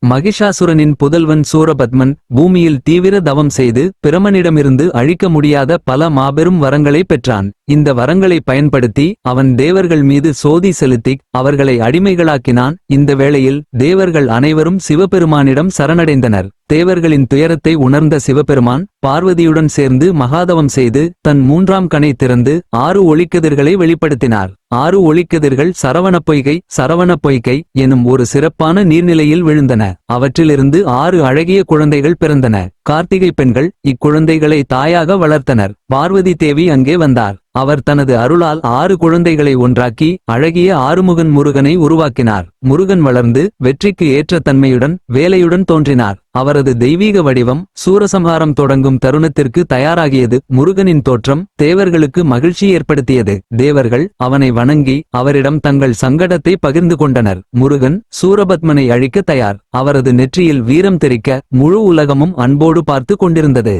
மகிஷாசுரனின் புதல்வன் சூரபத்மன் பூமியில் தீவிர தவம் செய்து பிரமனிடமிருந்து அழிக்க முடியாத பல மாபெரும் வரங்களை பெற்றான். இந்த வரங்களை பயன்படுத்தி அவன் தேவர்கள் மீது சோதி செலுத்தி அவர்களை அடிமைகளாக்கினான். இந்த வேளையில் தேவர்கள் அனைவரும் சிவபெருமானிடம் சரணடைந்தனர். தேவர்களின் துயரத்தை உணர்ந்த சிவபெருமான் பார்வதியுடன் சேர்ந்து மகாதவம் செய்து தன் மூன்றாம் கணை திறந்து 6 ஒளிக்கதிர்களை வெளிப்படுத்தினார். 6 ஒளிக்கதிர்கள் சரவண பொய்கை எனும் ஒரு சிறப்பான நீர்நிலையில் விழுந்தன. அவற்றிலிருந்து 6 அழகிய குழந்தைகள் பிறந்தன. கார்த்திகை பெண்கள் இக்குழந்தைகளை தாயாக வளர்த்தனர். பார்வதி தேவி அங்கே வந்தார். அவர் தனது அருளால் 6 குழந்தைகளை ஒன்றாக்கி அழகிய ஆறுமுகன் முருகனை உருவாக்கினார். முருகன் வளர்ந்து வெற்றிக்கு ஏற்ற தன்மையுடன் வேலையுடன் தோன்றினார். அவரது தெய்வீக வடிவம் சூரசம்ஹாரம் தொடங்கும் தருணத்திற்கு தயாராகியது. முருகனின் தோற்றம் தேவர்களுக்கு மகிழ்ச்சி ஏற்படுத்தியது. தேவர்கள் அவனை வணங்கி அவரிடம் தங்கள் சங்கடத்தை பகிர்ந்து கொண்டனர். முருகன் சூரபத்மனை அழிக்க தயார். அவரது நெற்றியில் வீரம் தெறிக்க முழு உலகமும் அன்போடு பார்த்து கொண்டிருந்தது.